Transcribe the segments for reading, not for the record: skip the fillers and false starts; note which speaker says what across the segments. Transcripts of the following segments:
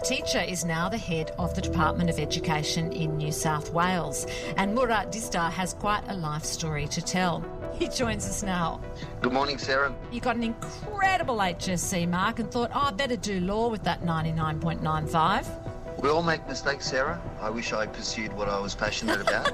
Speaker 1: teacher is now the head of the Department of Education in New South Wales. And Murat Dizdar has quite a life story to tell. He joins us now.
Speaker 2: Good morning, Sarah.
Speaker 1: You got an incredible HSC mark and thought, I better do law with that 99.95.
Speaker 2: We all make mistakes, Sarah. I wish I pursued what I was passionate about.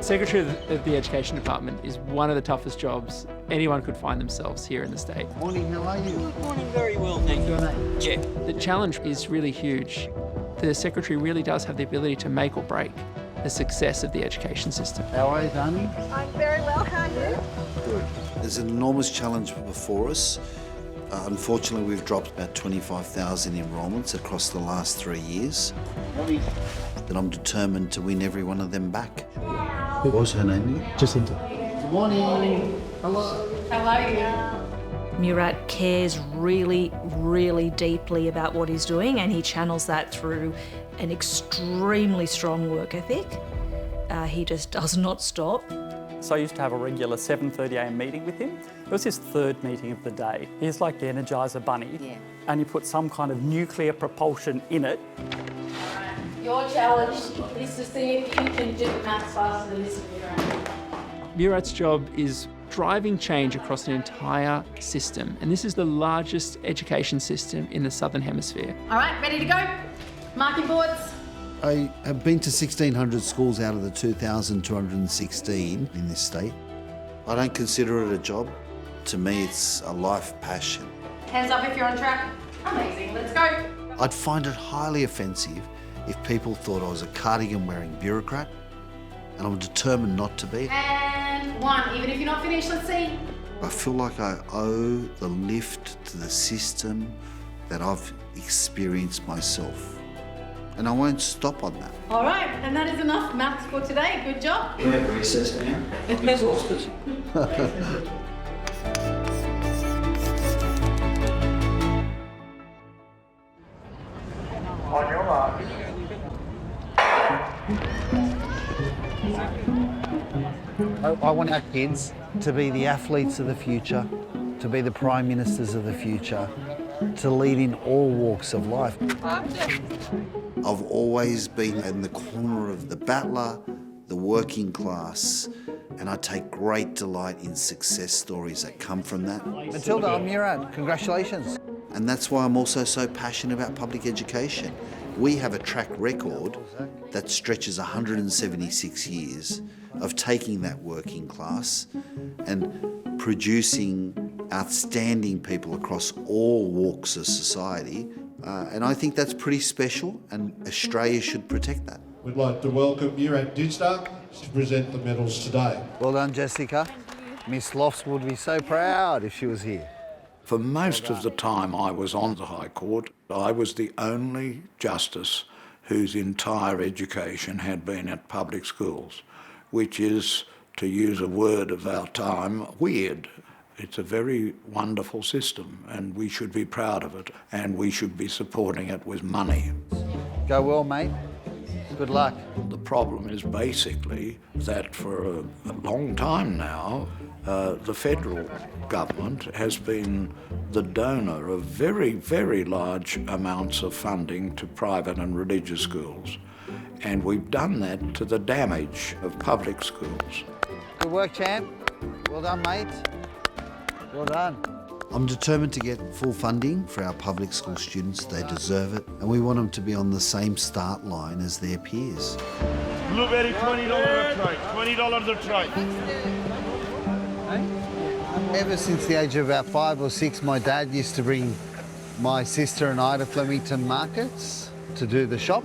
Speaker 3: Secretary of the Education Department is one of the toughest jobs anyone could find themselves here in the state.
Speaker 4: Morning, how are you?
Speaker 5: Good morning, very well, thank you.
Speaker 3: Yeah. The challenge is really huge. The Secretary really does have the ability to make or break the success of the education system.
Speaker 4: How are you, Dani?
Speaker 6: I'm very well, how are you?
Speaker 4: Good. There's an enormous challenge before us. Unfortunately, we've dropped about 25,000 enrolments across the last 3 years. Morning. But I'm determined to win every one of them back. What was her name?
Speaker 7: Jacinta.
Speaker 4: Good morning. Hello.
Speaker 6: How are you?
Speaker 8: Murat cares really, really deeply about what he's doing, and he channels that through an extremely strong work ethic. He just does not stop.
Speaker 5: So I used to have a regular 7:30am meeting with him. It was his third meeting of the day. He's like the Energizer Bunny, and you put some kind of nuclear propulsion in it.
Speaker 6: Your challenge is to see if you can do maths faster than this Murat.
Speaker 3: Murat's job is driving change across an entire system, and this is the largest education system in the Southern Hemisphere.
Speaker 6: All right, ready to go? Marking boards.
Speaker 4: I have been to 1,600 schools out of the 2,216 in this state. I don't consider it a job. To me, it's a life passion.
Speaker 6: Hands up if you're on track. Amazing, let's go.
Speaker 4: I'd find it highly offensive if people thought I was a cardigan-wearing bureaucrat, and I'm determined not to be.
Speaker 6: And one, even if you're not finished, let's see.
Speaker 4: I feel like I owe the lift to the system that I've experienced myself. And I won't stop on that.
Speaker 6: All right, and that is enough maths for today. Good job.
Speaker 2: We have recess now. I'm exhausted.
Speaker 9: On your mark.
Speaker 4: I want our kids to be the athletes of the future, to be the prime ministers of the future, to lead in all walks of life. I've always been in the corner of the battler, the working class, and I take great delight in success stories that come from that. Matilda, I'm Murat. Congratulations. And that's why I'm also so passionate about public education. We have a track record that stretches 176 years of taking that working class and producing outstanding people across all walks of society. And I think that's pretty special, and Australia should protect that.
Speaker 10: We'd like to welcome Murat Dizdar to present the medals today.
Speaker 4: Well done, Jessica. Miss Lofts would be so proud if she was here.
Speaker 11: For most of the time I was on the High Court, I was the only justice whose entire education had been at public schools, which is, to use a word of our time, weird. It's a very wonderful system, and we should be proud of it, and we should be supporting it with money.
Speaker 4: Go well, mate. Good luck.
Speaker 11: The problem is basically that for a long time now, the federal government has been the donor of very, very large amounts of funding to private and religious schools. And we've done that to the damage of public schools.
Speaker 4: Good work, champ. Well done, mate. Well done. I'm determined to get full funding for our public school students. They deserve it, and we want them to be on the same start line as their peers.
Speaker 9: Blueberry, $20 a try. $20 a try.
Speaker 4: Ever since the age of about 5 or 6, my dad used to bring my sister and I to Flemington markets to do the shop.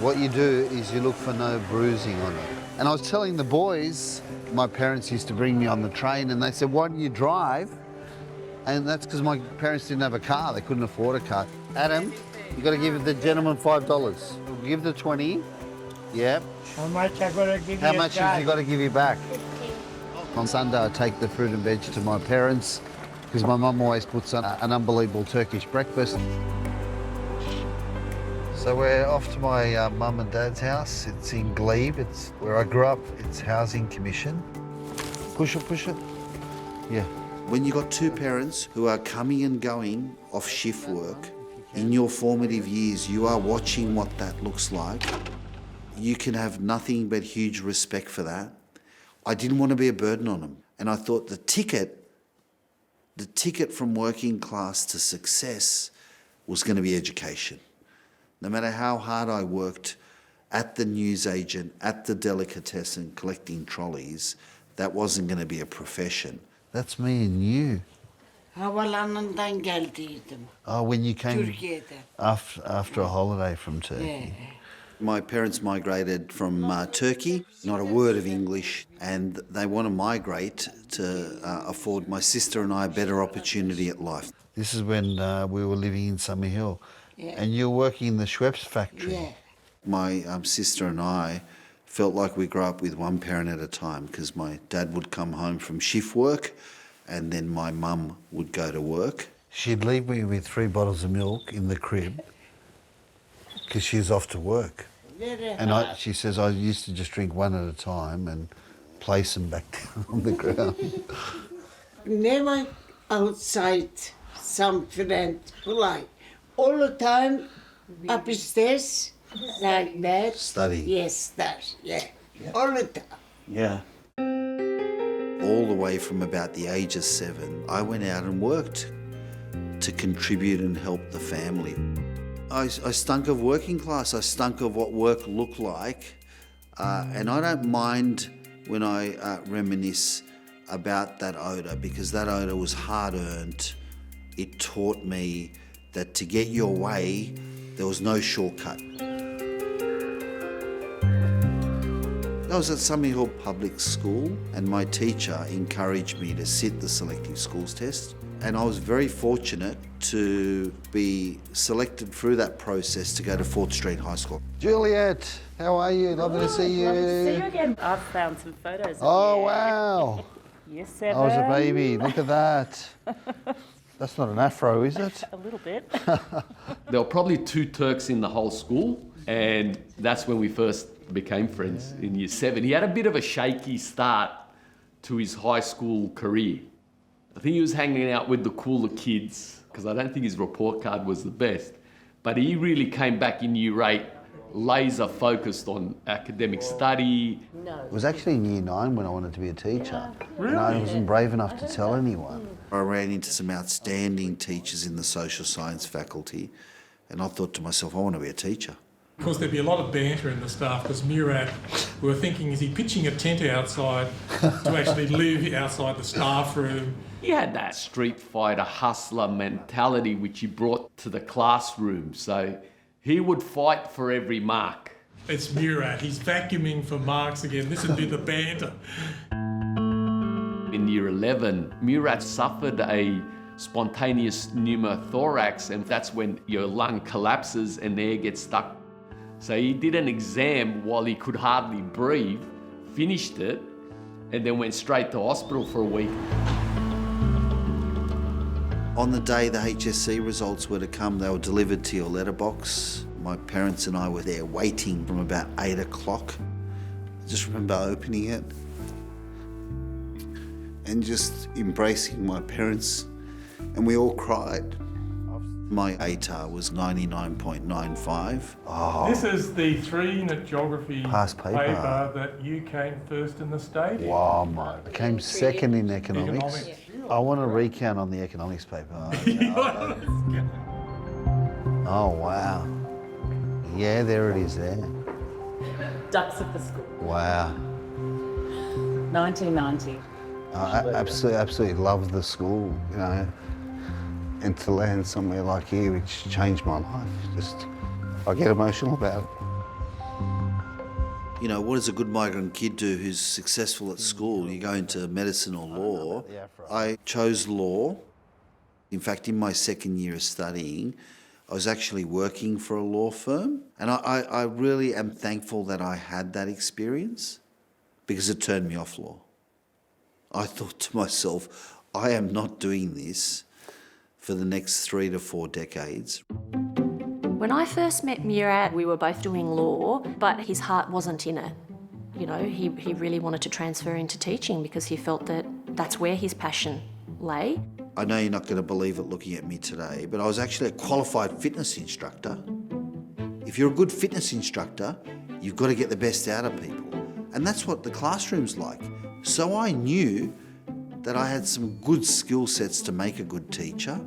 Speaker 4: What you do is you look for no bruising on it. And I was telling the boys, my parents used to bring me on the train, and they said, why don't you drive? And that's because my parents didn't have a car. They couldn't afford a car. Adam, you've got to give the gentleman $5. Give the 20. Yep.
Speaker 9: How much I gotta give you?
Speaker 4: How much have you got to give you back? On Sunday, I take the fruit and veg to my parents because my mum always puts on an unbelievable Turkish breakfast. So we're off to my mum and dad's house. It's in Glebe. It's where I grew up. It's Housing Commission. Push it, push it. Yeah. When you've got two parents who are coming and going off shift work, in your formative years, you are watching what that looks like. You can have nothing but huge respect for that. I didn't want to be a burden on them. And I thought the ticket from working class to success was going to be education. No matter how hard I worked at the newsagent, at the delicatessen, collecting trolleys, that wasn't going to be a profession. That's me and you.
Speaker 7: Havalanından geldiydim.
Speaker 4: Oh, when you came
Speaker 7: Türkiye'de.
Speaker 4: after a holiday from Turkey.
Speaker 7: Yeah.
Speaker 4: My parents migrated from Turkey, not a word of English, and they want to migrate to afford my sister and I a better opportunity at life. This is when we were living in Summerhill, and you were working in the Schweppes factory.
Speaker 7: Yeah.
Speaker 4: My sister and I felt like we grew up with one parent at a time because my dad would come home from shift work and then my mum would go to work. She'd leave me with 3 bottles of milk in the crib because she was off to work. And she says I used to just drink one at a time and place them back down on the ground.
Speaker 7: Never outside some friend play. All the time upstairs like that.
Speaker 4: Study.
Speaker 7: Yes, study, yeah. All the time.
Speaker 4: Yeah. All the way from about the age of 7, I went out and worked to contribute and help the family. I stunk of working class. I stunk of what work looked like. And I don't mind when I reminisce about that odour because that odour was hard-earned. It taught me that to get your way, there was no shortcut. I was at Summerhill Public School and my teacher encouraged me to sit the selective schools test. And I was very fortunate to be selected through that process to go to 4th Street High School. Juliet, how are you? Lovely to see you.
Speaker 12: Lovely to see you again. I've found some photos of
Speaker 4: Oh,
Speaker 12: you.
Speaker 4: wow.
Speaker 12: Yes, Seven.
Speaker 4: I was a baby. Look at that. That's not an afro, is it?
Speaker 12: A little bit.
Speaker 13: There were probably 2 Turks in the whole school, and that's when we first became friends in year 7. He had a bit of a shaky start to his high school career. I think he was hanging out with the cooler kids because I don't think his report card was the best. But he really came back in year 8 laser focused on academic study.
Speaker 4: It was actually in year 9 when I wanted to be a teacher. Really? And I wasn't brave enough to tell anyone. I ran into some outstanding teachers in the social science faculty and I thought to myself, I want to be a teacher.
Speaker 14: Of course, there'd be a lot of banter in the staff because Murat, we were thinking, is he pitching a tent outside to actually live outside the staff room?
Speaker 13: He had that street fighter hustler mentality which he brought to the classroom. So he would fight for every mark.
Speaker 14: It's Murat. He's vacuuming for marks again. This would be the banter.
Speaker 13: In year 11, Murat suffered a spontaneous pneumothorax, and that's when your lung collapses and air gets stuck. So he did an exam while he could hardly breathe, finished it, and then went straight to hospital for a week.
Speaker 4: On the day the HSC results were to come, they were delivered to your letterbox. My parents and I were there waiting from about 8 o'clock. I just remember opening it and just embracing my parents, and we all cried. My ATAR was 99.95. Oh.
Speaker 14: This is the 3-unit geography
Speaker 4: Past paper
Speaker 14: that you came first in the state.
Speaker 4: Wow, mate. I came second in economics. I want to recount on the economics paper. Oh, wow. Yeah, there it is there.
Speaker 12: Ducks of the school.
Speaker 4: Wow.
Speaker 12: 1990.
Speaker 4: I absolutely love the school, you know, and to land somewhere like here, which changed my life. I get emotional about it. You know, what does a good migrant kid do who's successful at school? You go into medicine or law. I chose law. In fact, in my 2nd year of studying, I was actually working for a law firm. And I really am thankful that I had that experience because it turned me off law. I thought to myself, I am not doing this for the next 3 to 4 decades.
Speaker 15: When I first met Murat, we were both doing law, but his heart wasn't in it. You know, he really wanted to transfer into teaching because he felt that that's where his passion lay.
Speaker 4: I know you're not going to believe it looking at me today, but I was actually a qualified fitness instructor. If you're a good fitness instructor, you've got to get the best out of people. And that's what the classroom's like. So I knew that I had some good skill sets to make a good teacher.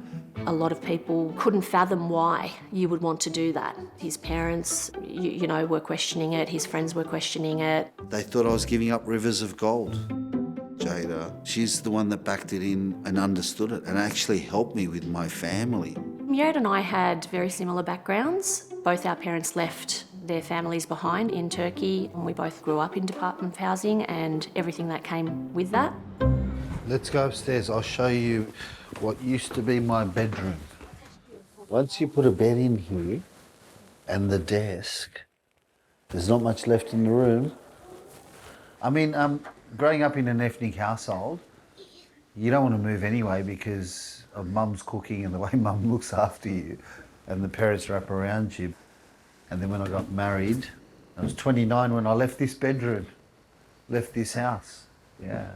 Speaker 15: A lot of people couldn't fathom why you would want to do that. His parents, you know, were questioning it. His friends were questioning it.
Speaker 4: They thought I was giving up rivers of gold. Jada, she's the one that backed it in and understood it and actually helped me with my family.
Speaker 15: Murat and I had very similar backgrounds. Both our parents left their families behind in Turkey, and we both grew up in Department of Housing and everything that came with that.
Speaker 4: Let's go upstairs. I'll show you what used to be my bedroom. Once you put a bed in here and the desk, there's not much left in the room. I mean, growing up in an ethnic household, you don't want to move anyway because of mum's cooking and the way mum looks after you and the parents wrap around you. And then when I got married, I was 29 when I left this bedroom, left this house, yeah.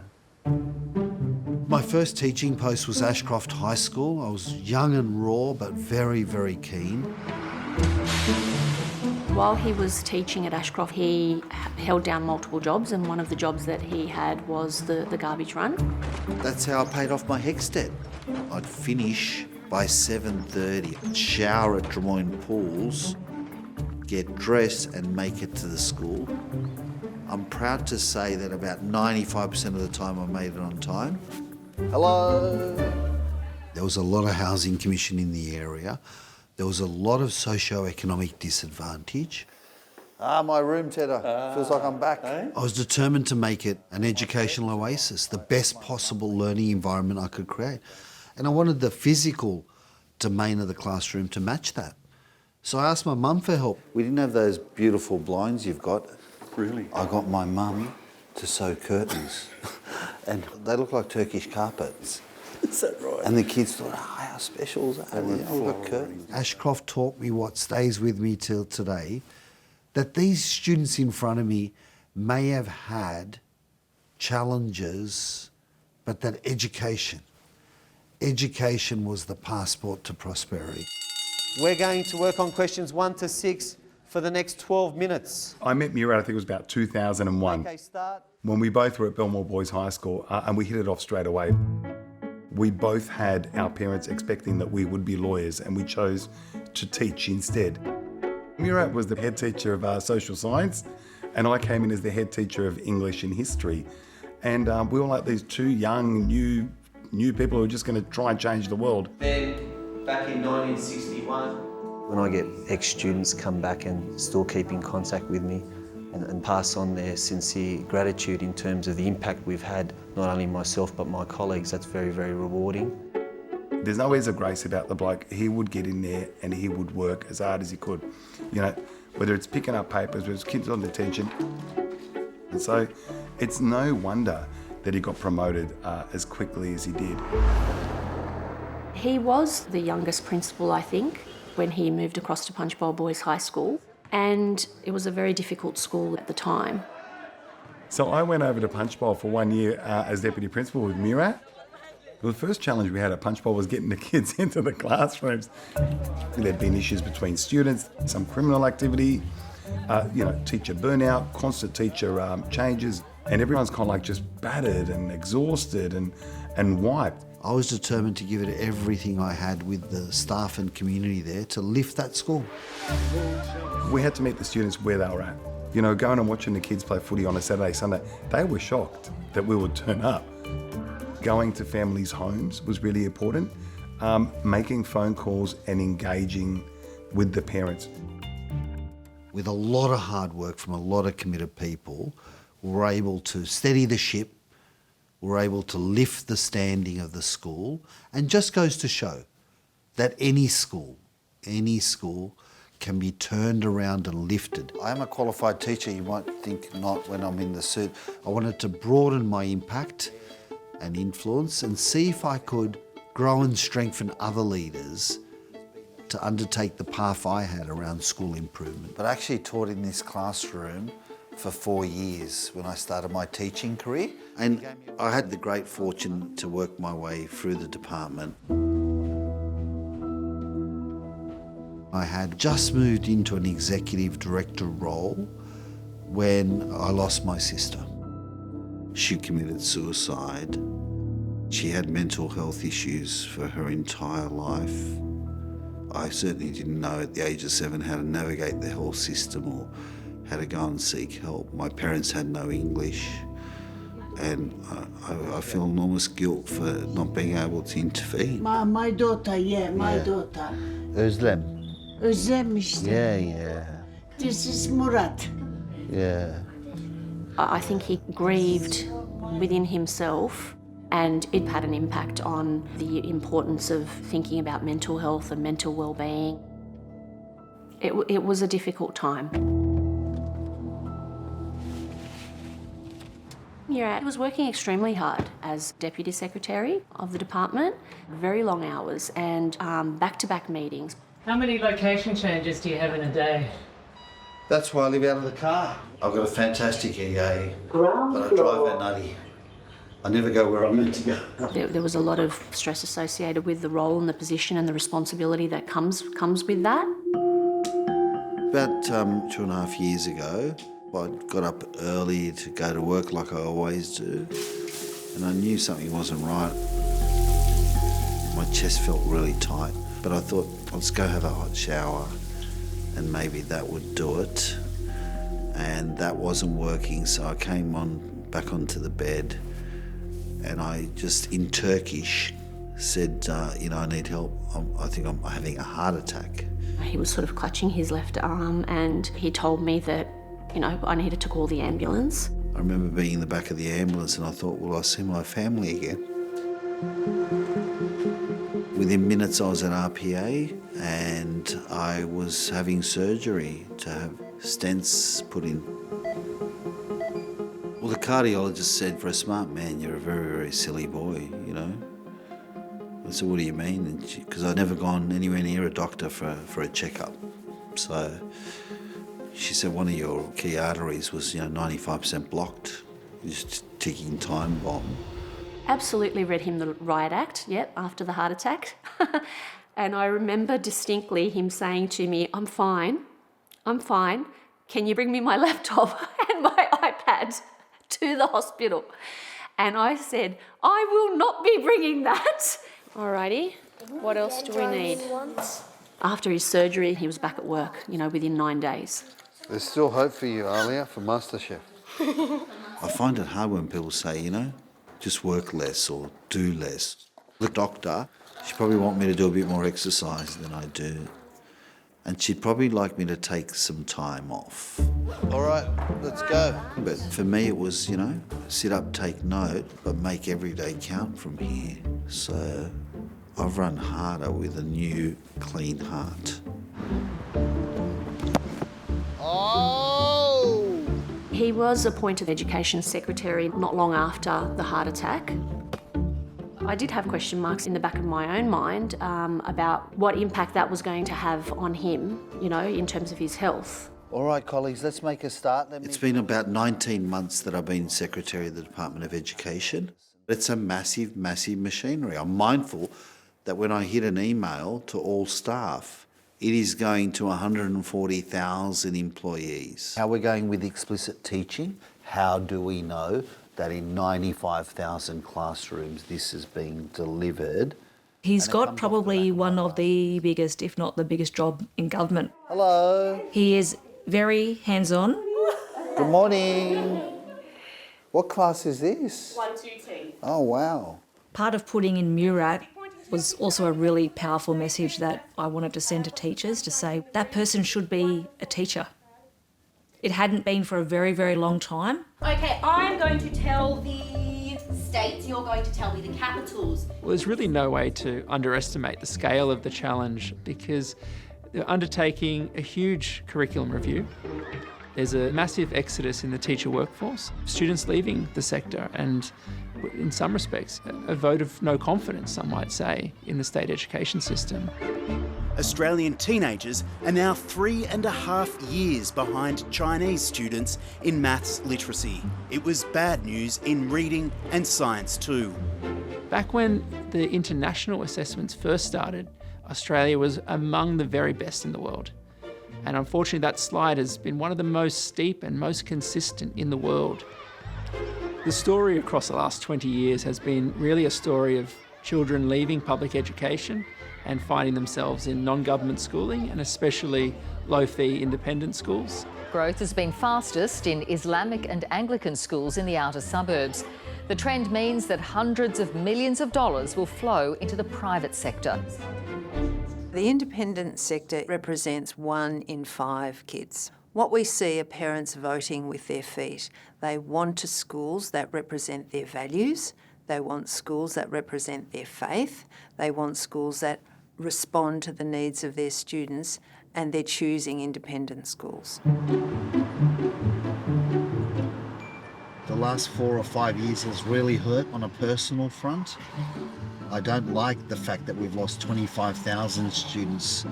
Speaker 4: My first teaching post was Ashcroft High School. I was young and raw, but very, very keen.
Speaker 15: While he was teaching at Ashcroft, he held down multiple jobs, and one of the jobs that he had was the garbage run.
Speaker 4: That's how I paid off my HECS debt. I'd finish by 7:30, shower at Drummoyne Pools, get dressed and make it to the school. I'm proud to say that about 95% of the time I made it on time. Hello. There was a lot of housing commission in the area. There was a lot of socio-economic disadvantage. My room, Tedder. Feels like I'm back. I was determined to make it an educational oasis, the best possible learning environment I could create. And I wanted the physical domain of the classroom to match that. So I asked my mum for help. We didn't have those beautiful blinds you've got. Really? I got my mum to sew curtains. And they look like Turkish carpets.
Speaker 16: Is that right?
Speaker 4: And the kids thought, how special is that? We've got curtains. Ashcroft taught me what stays with me till today, that these students in front of me may have had challenges, but that education was the passport to prosperity.
Speaker 16: We're going to work on questions 1 to 6 for the next 12 minutes.
Speaker 17: I met Murat, I think it was about 2001.
Speaker 16: Okay, start.
Speaker 17: When we both were at Belmore Boys High School, and we hit it off straight away. We both had our parents expecting that we would be lawyers, and we chose to teach instead. Murat was the head teacher of social science, and I came in as the head teacher of English and history. And we were like these two young, new people who were just going to try and change the world.
Speaker 16: Then, back in 1961, when I get ex-students come back and still keep in contact with me and pass on their sincere gratitude in terms of the impact we've had, not only myself but my colleagues, that's very, very rewarding.
Speaker 17: There's no airs of grace about the bloke. He would get in there and he would work as hard as he could. You know, whether it's picking up papers, whether it's kids on detention. And so it's no wonder that he got promoted as quickly as he did.
Speaker 15: He was the youngest principal, I think, when he moved across to Punchbowl Boys High School, and it was a very difficult school at the time.
Speaker 17: So I went over to Punchbowl for 1 year as deputy principal with Murat. The first challenge we had at Punchbowl was getting the kids into the classrooms. There'd been issues between students, some criminal activity, teacher burnout, constant teacher changes, and everyone's kind of like just battered and exhausted and wiped.
Speaker 4: I was determined to give it everything I had with the staff and community there to lift that school.
Speaker 17: We had to meet the students where they were at. You know, going and watching the kids play footy on a Saturday, Sunday, they were shocked that we would turn up. Going to families' homes was really important. Making phone calls and engaging with the parents.
Speaker 4: With a lot of hard work from a lot of committed people, we were able to steady the ship. We're able to lift the standing of the school, and just goes to show that any school can be turned around and lifted. I am a qualified teacher, you might think not when I'm in the suit. I wanted to broaden my impact and influence and see if I could grow and strengthen other leaders to undertake the path I had around school improvement. But I actually taught in this classroom for 4 years when I started my teaching career. And I had the great fortune to work my way through the department. I had just moved into an executive director role when I lost my sister. She committed suicide. She had mental health issues for her entire life. I certainly didn't know at the age of 7 how to navigate the health system or how to go and seek help. My parents had no English, and I feel enormous guilt for not being able to intervene.
Speaker 7: My daughter, my daughter.
Speaker 4: Özlem.
Speaker 7: Özlem işte.
Speaker 4: Yeah.
Speaker 7: This is Murat.
Speaker 4: Yeah.
Speaker 15: I think he grieved within himself, and it had an impact on the importance of thinking about mental health and mental well-being. It was a difficult time. Murat was working extremely hard as Deputy Secretary of the department, very long hours and back-to-back meetings.
Speaker 18: How many location changes do you have in a day?
Speaker 4: That's why I live out of the car. I've got a fantastic EA, but I drive at nutty. I never go where I'm meant to go.
Speaker 15: There was a lot of stress associated with the role and the position and the responsibility that comes with that.
Speaker 4: About 2.5 years ago, I got up early to go to work like I always do, and I knew something wasn't right. My chest felt really tight, but I thought, let's go have a hot shower and maybe that would do it. And that wasn't working, so I came back onto the bed, and I just, in Turkish, said, I need help. I think I'm having a heart attack.
Speaker 15: He was sort of clutching his left arm, and he told me that, I needed to call the ambulance.
Speaker 4: I remember being in the back of the ambulance and I thought, will I see my family again? Within minutes I was at RPA and I was having surgery to have stents put in. Well, the cardiologist said, for a smart man, you're a very, very silly boy, I said, what do you mean? Because I'd never gone anywhere near a doctor for a checkup. So she said one of your key arteries was, 95% blocked, just ticking time bomb.
Speaker 15: Absolutely read him the riot act, after the heart attack. And I remember distinctly him saying to me, I'm fine. Can you bring me my laptop and my iPad to the hospital? And I said, I will not be bringing that. Alrighty, what else do we need? After his surgery, he was back at work, within 9 days.
Speaker 4: There's still hope for you, Alia, for MasterChef. I find it hard when people say, just work less or do less. The doctor, she'd probably want me to do a bit more exercise than I do. And she'd probably like me to take some time off. All right, let's go. But for me it was, sit up, take note, but make every day count from here. So I've run harder with a new, clean heart.
Speaker 7: Oh!
Speaker 15: He was appointed Education Secretary not long after the heart attack. I did have question marks in the back of my own mind about what impact that was going to have on him, in terms of his health.
Speaker 4: All right, colleagues, let's make a start. It's been about 19 months that I've been Secretary of the Department of Education. It's a massive, massive machinery. I'm mindful that when I hit an email to all staff, it is going to 140,000 employees. How we're going with explicit teaching, how do we know that in 95,000 classrooms this is being delivered?
Speaker 8: He's got probably one of the biggest, if not the biggest job in government.
Speaker 4: Hello.
Speaker 8: He is very hands-on.
Speaker 4: Good morning. What class is this?
Speaker 12: 1-2-T.
Speaker 4: Oh, wow.
Speaker 8: Part of putting in Murat was also a really powerful message that I wanted to send to teachers to say that person should be a teacher. It hadn't been for a very, very long time.
Speaker 19: Okay, I'm going to tell the states, you're going to tell me the capitals.
Speaker 3: Well, there's really no way to underestimate the scale of the challenge because they're undertaking a huge curriculum review. There's a massive exodus in the teacher workforce, students leaving the sector, and in some respects, a vote of no confidence, some might say, in the state education system.
Speaker 20: Australian teenagers are now 3.5 years behind Chinese students in maths literacy. It was bad news in reading and science too.
Speaker 3: Back when the international assessments first started, Australia was among the very best in the world. And unfortunately, that slide has been one of the most steep and most consistent in the world. The story across the last 20 years has been really a story of children leaving public education and finding themselves in non-government schooling, and especially low-fee independent schools.
Speaker 21: Growth has been fastest in Islamic and Anglican schools in the outer suburbs. The trend means that hundreds of millions of dollars will flow into the private sector.
Speaker 22: The independent sector represents 1 in 5 kids. What we see are parents voting with their feet. They want schools that represent their values. They want schools that represent their faith. They want schools that respond to the needs of their students, and they're choosing independent schools.
Speaker 4: The last 4 or 5 years has really hurt on a personal front. I don't like the fact that we've lost 25,000 students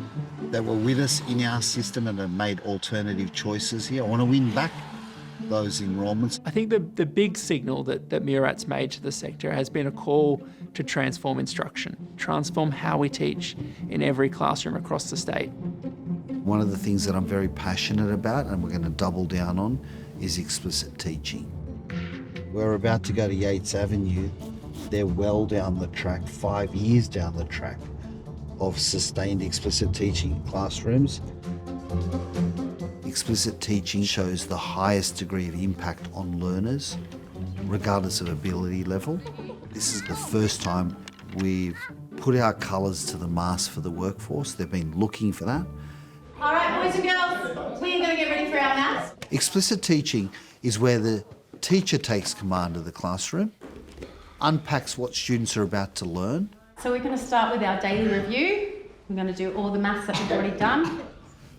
Speaker 4: that were with us in our system and have made alternative choices here. I want to win back those enrolments.
Speaker 3: I think the big signal that Murat's made to the sector has been a call to transform instruction, transform how we teach in every classroom across the state.
Speaker 4: One of the things that I'm very passionate about, and we're going to double down on, is explicit teaching. We're about to go to Yates Avenue. They're well down the track, 5 years down the track of sustained explicit teaching classrooms. Explicit teaching shows the highest degree of impact on learners, regardless of ability level. This is the first time we've put our colours to the mast for the workforce. They've been looking for that.
Speaker 6: All right, boys and girls, we're going to get ready for our maths.
Speaker 4: Explicit teaching is where the teacher takes command of the classroom, unpacks what students are about to learn.
Speaker 6: So we're going to start with our daily review. We're going to do all the maths that we've already done.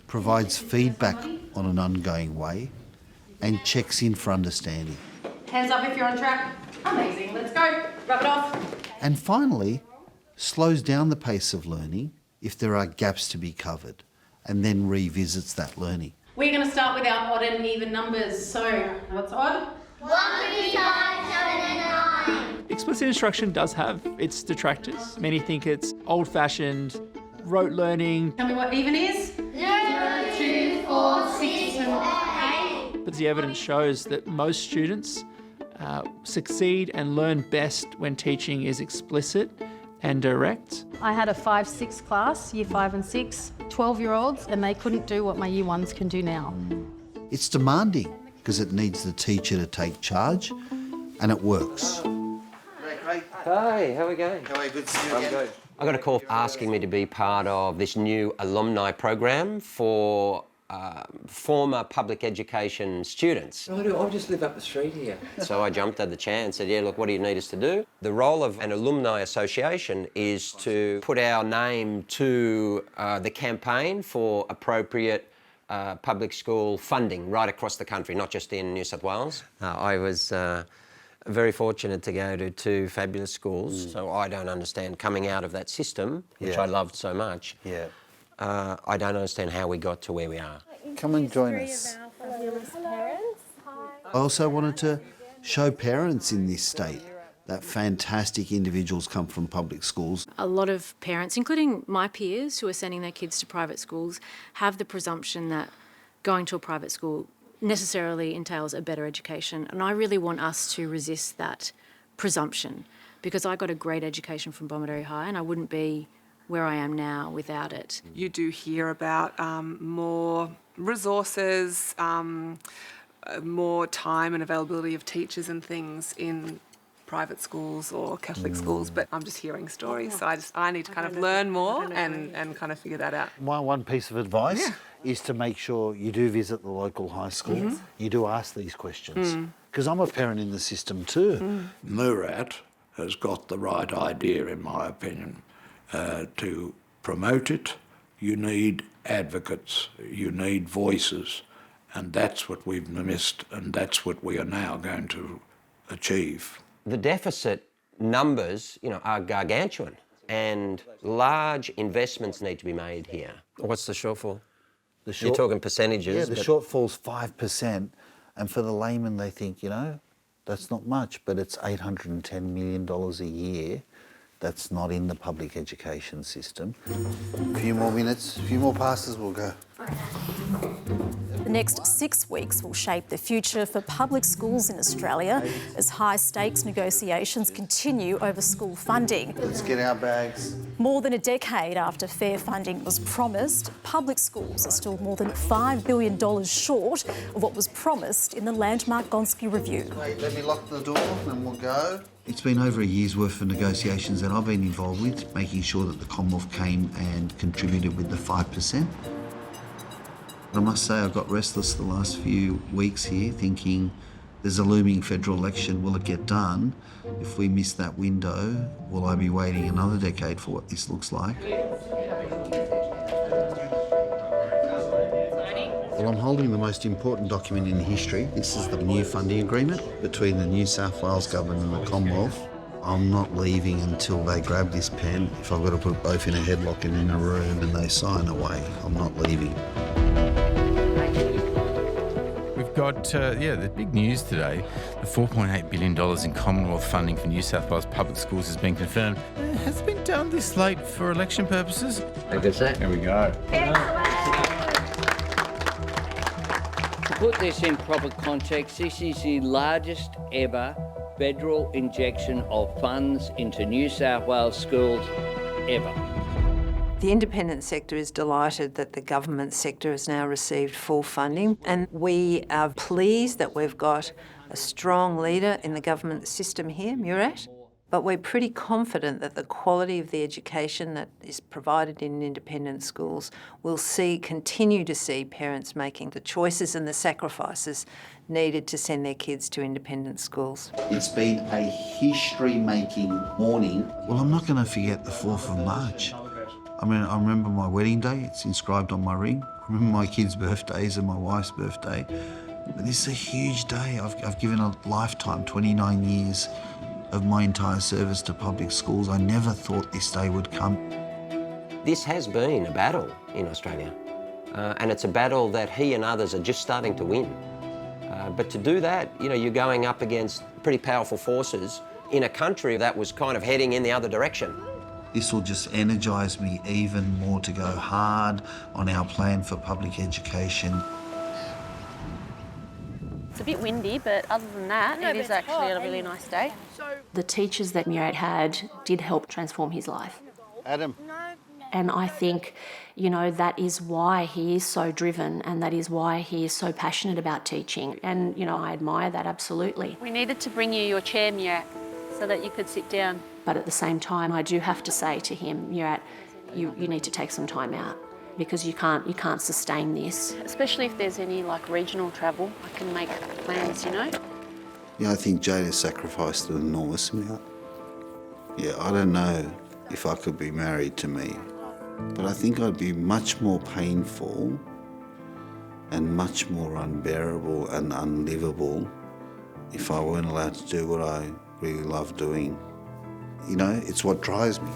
Speaker 4: Provides feedback on an ongoing way, and checks in for understanding.
Speaker 6: Hands up if you're on track. Amazing, let's go. Rub it off.
Speaker 4: And finally, slows down the pace of learning if there are gaps to be covered, and then revisits that learning.
Speaker 6: We're going to start with our odd and even numbers. So, what's odd?
Speaker 23: 1, 3, 5, 7 and 9.
Speaker 3: Explicit instruction does have its detractors. Many think it's old-fashioned, rote learning.
Speaker 6: Tell me what even is.
Speaker 23: 0, 2, 4, 6 and 8.
Speaker 3: But the evidence shows that most students succeed and learn best when teaching is explicit and direct.
Speaker 6: I had a 5-6 class, year 5 and 6, 12-year-olds, and they couldn't do what my year 1s can do now.
Speaker 4: It's demanding because it needs the teacher to take charge, and it works.
Speaker 24: Hi, how are we going?
Speaker 2: How are you? Good to see you again.
Speaker 24: Good. I got a call asking me to be part of this new alumni program for former public education students.
Speaker 23: I just live up the street here.
Speaker 24: So I jumped at the chance and said, yeah, look, what do you need us to do? The role of an alumni association is to put our name to the campaign for appropriate public school funding right across the country, not just in New South Wales. I was very fortunate to go to 2 fabulous schools, so I don't understand coming out of that system, which I loved so much.
Speaker 4: Yeah.
Speaker 24: I don't understand how we got to where we are.
Speaker 4: Come and join us. I also wanted to show parents in this state that fantastic individuals come from public schools.
Speaker 25: A lot of parents, including my peers who are sending their kids to private schools, have the presumption that going to a private school necessarily entails a better education. And I really want us to resist that presumption, because I got a great education from Bomaderry High and I wouldn't be where I am now without it.
Speaker 26: You do hear about more resources, more time and availability of teachers and things in private schools or Catholic schools, but I'm just hearing stories, so I need to kind of learn more and kind of figure that out.
Speaker 4: My one piece of advice is to make sure you do visit the local high school. You do ask these questions, because I'm a parent in the system too.
Speaker 11: Murat has got the right idea, in my opinion. To promote it, you need advocates, you need voices, and that's what we've missed, and that's what we are now going to achieve.
Speaker 24: The deficit numbers, are gargantuan. and large investments need to be made here. What's the shortfall? You're
Speaker 4: You're
Speaker 24: talking percentages.
Speaker 4: Yeah, the shortfall's 5%, and for the layman they think, you know, that's not much, but it's $810 million a year that's not in the public education system. A few more minutes, a few more passes, we'll go.
Speaker 1: The next 6 weeks will shape the future for public schools in Australia as high-stakes negotiations continue over school funding.
Speaker 4: Let's get our bags.
Speaker 1: More than a decade after fair funding was promised, public schools are still more than $5 billion short of what was promised in the landmark Gonski review.
Speaker 4: Wait, let me lock the door and we'll go. It's been over a year's worth of negotiations that I've been involved with, making sure that the Commonwealth came and contributed with the 5%. I must say I've got restless the last few weeks here, thinking there's a looming federal election, will it get done? If we miss that window, will I be waiting another decade for what this looks like? Well, I'm holding the most important document in history. This is the new funding agreement between the New South Wales Government and the Commonwealth. I'm not leaving until they grab this pen. If I've got to put both in a headlock and in a room and they sign away, I'm not leaving.
Speaker 5: We've got, the big news today. The $4.8 billion in Commonwealth funding for New South Wales public schools has been confirmed. Has it been done this late for election purposes?
Speaker 24: I guess so.
Speaker 5: Here we go.
Speaker 9: To put this in proper context, this is the largest ever federal injection of funds into New South Wales schools ever.
Speaker 22: The independent sector is delighted that the government sector has now received full funding, and we are pleased that we've got a strong leader in the government system here, Murat. But we're pretty confident that the quality of the education that is provided in independent schools will continue to see parents making the choices and the sacrifices needed to send their kids to independent schools.
Speaker 4: It's been a history-making morning. Well, I'm not going to forget the 4th of March. I mean, I remember my wedding day, it's inscribed on my ring. I remember my kids' birthdays and my wife's birthday. But this is a huge day. I've given a lifetime, 29 years of my entire service to public schools. I never thought this day would come.
Speaker 24: This has been a battle in Australia, and it's a battle that he and others are just starting to win. But to do that, you know, you're going up against pretty powerful forces in a country that was kind of heading in the other direction.
Speaker 4: This will just energise me even more to go hard on our plan for public education.
Speaker 15: It's a bit windy, but other than that, it is actually a really nice day. The teachers that Murat had did help transform his life.
Speaker 4: Adam.
Speaker 15: And I think, you know, that is why he is so driven and that is why he is so passionate about teaching. And, you know, I admire that absolutely.
Speaker 19: We needed to bring you your chair, Murat, so that you could sit down.
Speaker 15: But at the same time, I do have to say to him, Murat, you need to take some time out because you can't sustain this.
Speaker 19: Especially if there's any like regional travel, I can make plans, you know.
Speaker 4: Yeah, I think Jade has sacrificed an enormous amount. Yeah, I don't know if I could be married to me, but I think I'd be much more painful and much more unbearable and unlivable if I weren't allowed to do what I really love doing. You know, it's what drives me.